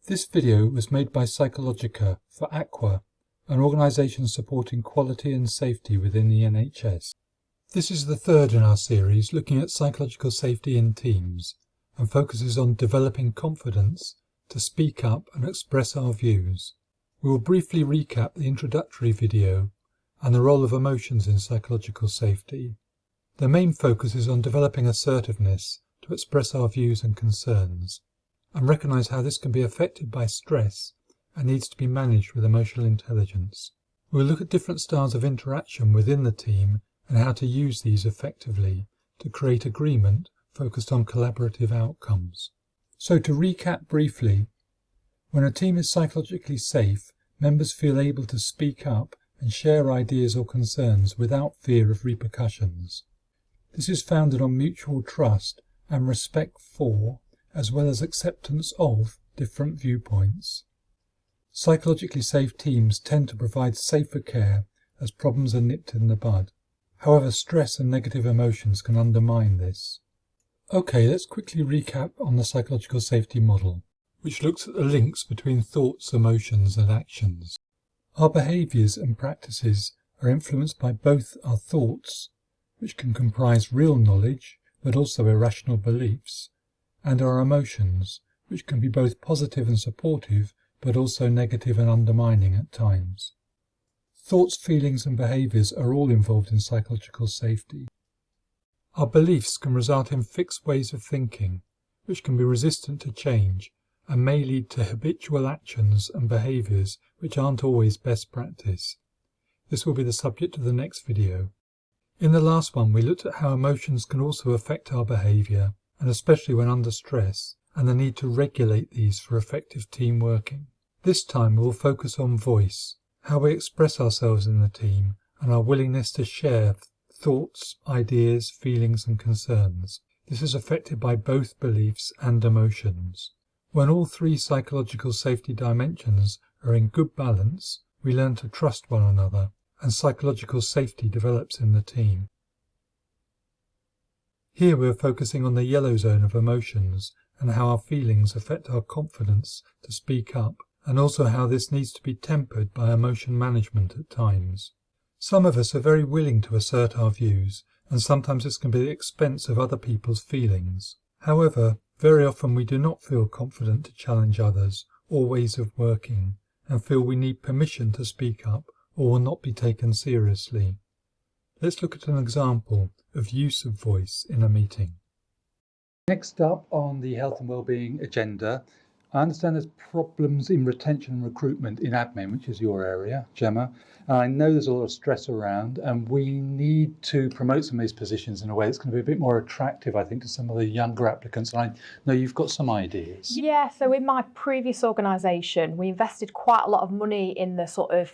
This video was made by Psychologica for Aqua, an organisation supporting quality and safety within the NHS. This is the third in our series looking at psychological safety in teams and focuses on developing confidence to speak up and express our views. We will briefly recap the introductory video and the role of emotions in psychological safety. The main focus is on developing assertiveness to express our views and concerns, and recognise how this can be affected by stress and needs to be managed with emotional intelligence. We'll look at different styles of interaction within the team and how to use these effectively to create agreement focused on collaborative outcomes. So to recap briefly, when a team is psychologically safe, members feel able to speak up and share ideas or concerns without fear of repercussions. This is founded on mutual trust and respect for, as well as acceptance of, different viewpoints. Psychologically safe teams tend to provide safer care as problems are nipped in the bud. However, stress and negative emotions can undermine this. Okay, let's quickly recap on the psychological safety model, which looks at the links between thoughts, emotions and actions. Our behaviours and practices are influenced by both our thoughts, which can comprise real knowledge but also irrational beliefs, and our emotions, which can be both positive and supportive but also negative and undermining at times. Thoughts, feelings and behaviours are all involved in psychological safety. Our beliefs can result in fixed ways of thinking, which can be resistant to change and may lead to habitual actions and behaviours which aren't always best practice. This will be the subject of the next video. In the last one we looked at how emotions can also affect our behaviour, and especially when under stress, and the need to regulate these for effective team working. This time we will focus on voice, how we express ourselves in the team, and our willingness to share thoughts, ideas, feelings and concerns. This is affected by both beliefs and emotions. When all three psychological safety dimensions are in good balance, we learn to trust one another, and psychological safety develops in the team. Here we are focusing on the yellow zone of emotions and how our feelings affect our confidence to speak up, and also how this needs to be tempered by emotion management at times. Some of us are very willing to assert our views, and sometimes this can be at the expense of other people's feelings. However, very often we do not feel confident to challenge others or ways of working, and feel we need permission to speak up or will not be taken seriously. Let's look at an example of use of voice in a meeting. Next up on the health and wellbeing agenda, I understand there's problems in retention and recruitment in admin, which is your area, Gemma. And I know there's a lot of stress around, and we need to promote some of these positions in a way that's going to be a bit more attractive, I think, to some of the younger applicants. And I know you've got some ideas. Yeah, so in my previous organisation, we invested quite a lot of money in the sort of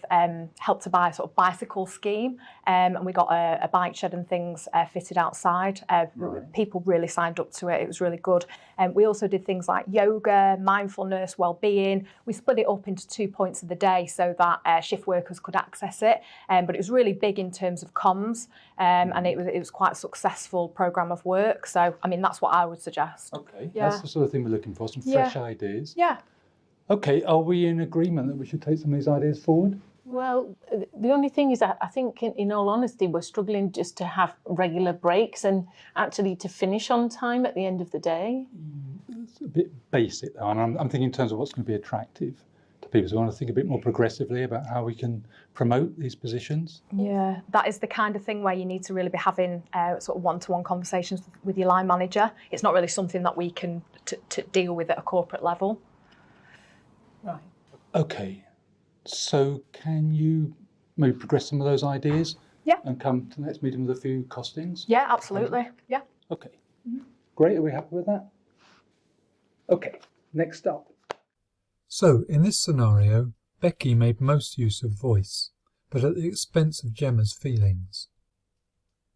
help to buy sort of bicycle scheme, and we got a bike shed and things fitted outside. Right. People really signed up to it. It was really good. We also did things like yoga, mindfulness, well-being. We split it up into 2 points of the day so that shift workers could access it. But it was really big in terms of comms, and it was quite a successful programme of work. So, I mean, that's what I would suggest. Okay, Yeah. That's the sort of thing we're looking for, some fresh ideas. Yeah. Okay, are we in agreement that we should take some of these ideas forward? Well, the only thing is that I think, in all honesty, we're struggling just to have regular breaks and actually to finish on time at the end of the day. It's a bit basic though, and I'm thinking in terms of what's going to be attractive to people. So we want to think a bit more progressively about how we can promote these positions. Yeah, that is the kind of thing where you need to really be having sort of one-to-one conversations with your line manager. It's not really something that we can to deal with at a corporate level. Right. Okay, so can you maybe progress some of those ideas? Yeah. And come to the next meeting with a few costings? Yeah, absolutely. Yeah. Okay, Great, are we happy with that? Okay, next up. So, in this scenario, Becky made most use of voice, but at the expense of Gemma's feelings.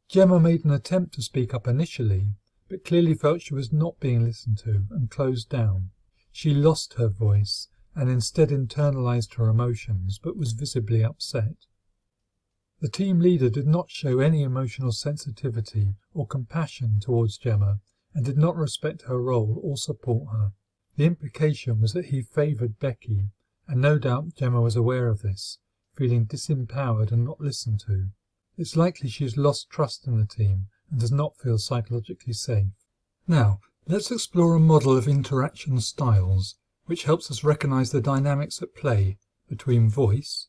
Gemma made an attempt to speak up initially, but clearly felt she was not being listened to and closed down. She lost her voice and instead internalized her emotions, but was visibly upset. The team leader did not show any emotional sensitivity or compassion towards Gemma and did not respect her role or support her. The implication was that he favoured Becky, and no doubt Gemma was aware of this, feeling disempowered and not listened to. It's likely she has lost trust in the team and does not feel psychologically safe. Now, let's explore a model of interaction styles, which helps us recognise the dynamics at play between voice,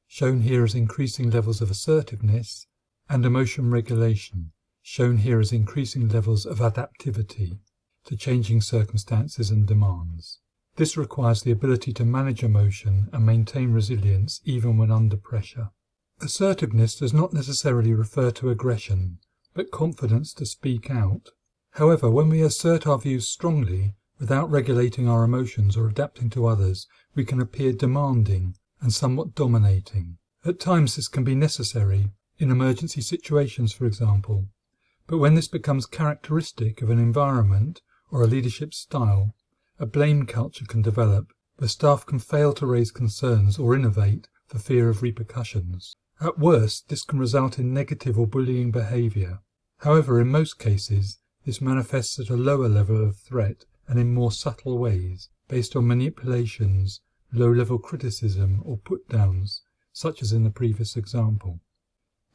shown here as increasing levels of assertiveness, and emotion regulation, shown here as increasing levels of adaptivity to changing circumstances and demands. This requires the ability to manage emotion and maintain resilience even when under pressure. Assertiveness does not necessarily refer to aggression, but confidence to speak out. However, when we assert our views strongly, without regulating our emotions or adapting to others, we can appear demanding and somewhat dominating. At times this can be necessary, in emergency situations for example, but when this becomes characteristic of an environment or a leadership style, a blame culture can develop where staff can fail to raise concerns or innovate for fear of repercussions. At worst, this can result in negative or bullying behaviour. However, in most cases, this manifests at a lower level of threat and in more subtle ways, based on manipulations, low-level criticism or put-downs, such as in the previous example.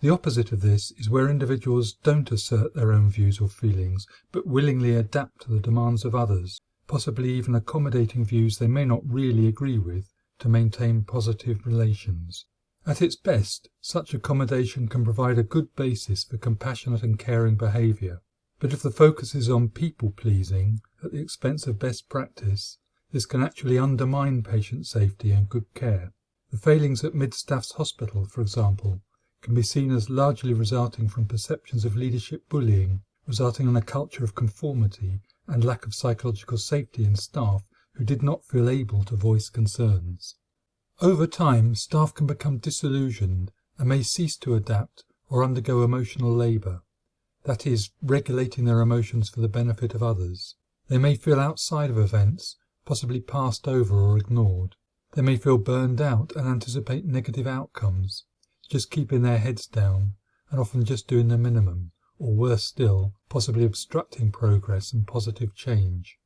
The opposite of this is where individuals don't assert their own views or feelings, but willingly adapt to the demands of others, possibly even accommodating views they may not really agree with to maintain positive relations. At its best, such accommodation can provide a good basis for compassionate and caring behaviour, but if the focus is on people-pleasing at the expense of best practice, this can actually undermine patient safety and good care. The failings at Mid-Staff's Hospital, for example, can be seen as largely resulting from perceptions of leadership bullying, resulting in a culture of conformity and lack of psychological safety in staff who did not feel able to voice concerns. Over time, staff can become disillusioned and may cease to adapt or undergo emotional labour, that is, regulating their emotions for the benefit of others. They may feel outside of events, possibly passed over or ignored. They may feel burned out and anticipate negative outcomes, just keeping their heads down and often just doing the minimum, or worse still, possibly obstructing progress and positive change.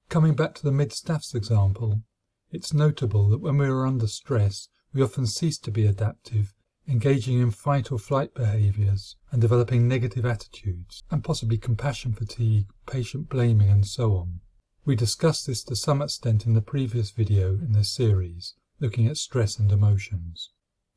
Coming back to the Mid-Staff's example, it's notable that when we are under stress, we often cease to be adaptive, engaging in fight or flight behaviours and developing negative attitudes, and possibly compassion fatigue, patient blaming and so on. We discussed this to some extent in the previous video in this series, looking at stress and emotions.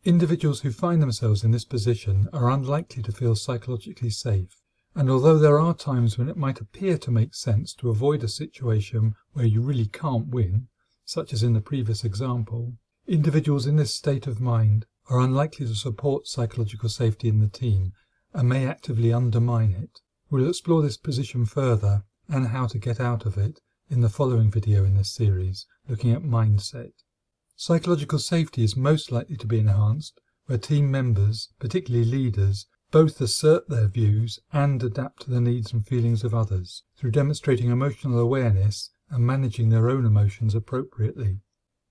Individuals who find themselves in this position are unlikely to feel psychologically safe, and although there are times when it might appear to make sense to avoid a situation where you really can't win, such as in the previous example, individuals in this state of mind are unlikely to support psychological safety in the team and may actively undermine it. We'll explore this position further and how to get out of it in the following video in this series, looking at mindset. Psychological safety is most likely to be enhanced where team members, particularly leaders, both assert their views and adapt to the needs and feelings of others through demonstrating emotional awareness and managing their own emotions appropriately.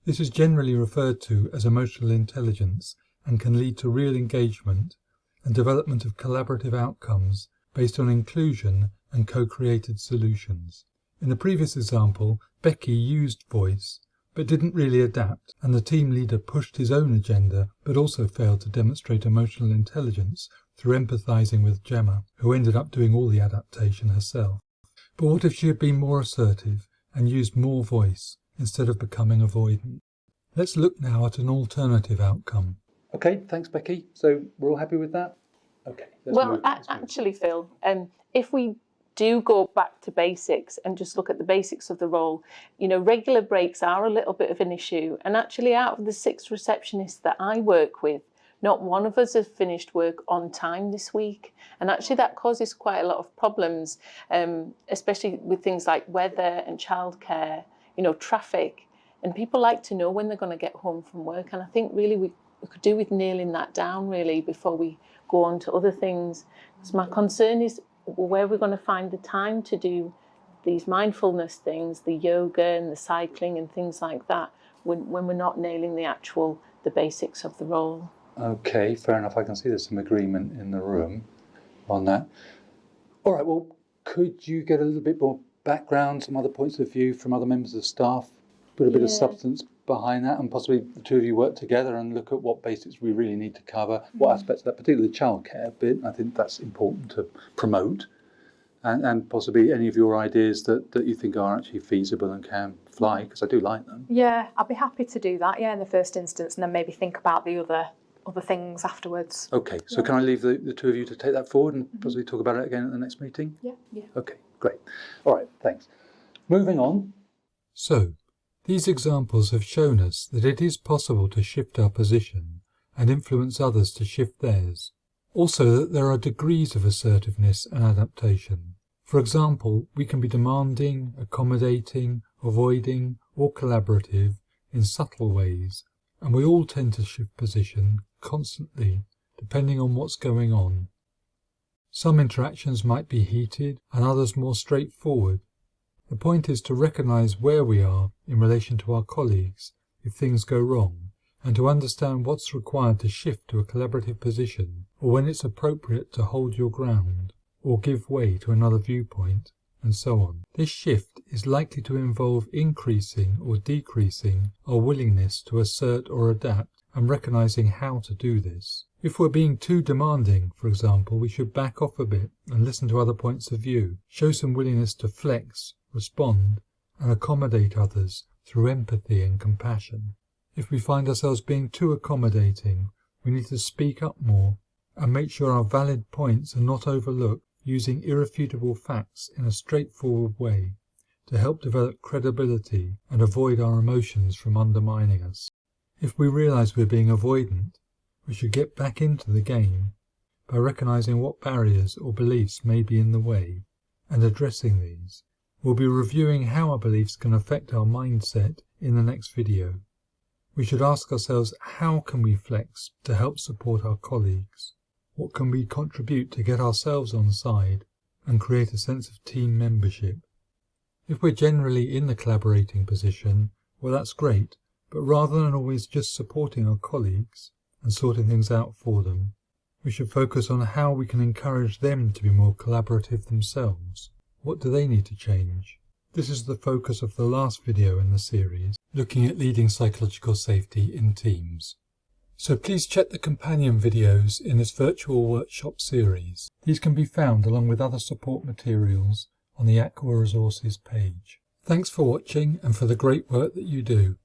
This is generally referred to as emotional intelligence and can lead to real engagement and development of collaborative outcomes based on inclusion and co-created solutions. In the previous example, Becky used voice, but didn't really adapt, and the team leader pushed his own agenda, but also failed to demonstrate emotional intelligence through empathizing with Gemma, who ended up doing all the adaptation herself. But what if she had been more assertive and used more voice instead of becoming avoidant? Let's look now at an alternative outcome. Okay, thanks Becky. So we're all happy with that? Okay. Actually, Phil, if we do go back to basics and just look at the basics of the role, regular breaks are a little bit of an issue. And actually, out of the 6 receptionists that I work with, not one of us has finished work on time this week. And actually that causes quite a lot of problems, especially with things like weather and childcare, traffic. And people like to know when they're going to get home from work. And I think really we could do with nailing that down really before we go on to other things. Because my concern is where we're going to find the time to do these mindfulness things, the yoga and the cycling and things like that, when we're not nailing the basics of the role. Okay, fair enough. I can see there's some agreement in the room on that. All right, well, could you get a little bit more background, some other points of view from other members of staff, put a bit of substance behind that, and possibly the two of you work together and look at what basics we really need to cover, what aspects of that, particularly the childcare bit. I think that's important to promote, and possibly any of your ideas that you think are actually feasible and can fly, because I do like them. Yeah, I'd be happy to do that, in the first instance, and then maybe think about the other things afterwards. Okay, so can I leave the two of you to take that forward and possibly talk about it again at the next meeting? Yeah. Okay, great. All right, thanks. Moving on. So, these examples have shown us that it is possible to shift our position and influence others to shift theirs. Also that there are degrees of assertiveness and adaptation. For example, we can be demanding, accommodating, avoiding, or collaborative in subtle ways, and we all tend to shift position constantly, depending on what's going on. Some interactions might be heated and others more straightforward. The point is to recognise where we are in relation to our colleagues if things go wrong, and to understand what's required to shift to a collaborative position, or when it's appropriate to hold your ground, or give way to another viewpoint, and so on. This shift is likely to involve increasing or decreasing our willingness to assert or adapt, and recognising how to do this. If we're being too demanding, for example, we should back off a bit and listen to other points of view, show some willingness to flex, respond, and accommodate others through empathy and compassion. If we find ourselves being too accommodating, we need to speak up more and make sure our valid points are not overlooked, using irrefutable facts in a straightforward way to help develop credibility and avoid our emotions from undermining us. If we realise we're being avoidant, we should get back into the game by recognising what barriers or beliefs may be in the way and addressing these. We'll be reviewing how our beliefs can affect our mindset in the next video. We should ask ourselves, how can we flex to help support our colleagues? What can we contribute to get ourselves on side and create a sense of team membership? If we're generally in the collaborating position, well, that's great, but rather than always just supporting our colleagues and sorting things out for them, we should focus on how we can encourage them to be more collaborative themselves. What do they need to change? This is the focus of the last video in the series, looking at leading psychological safety in teams. So please check the companion videos in this virtual workshop series. These can be found along with other support materials on the Aqua Resources page. Thanks for watching and for the great work that you do.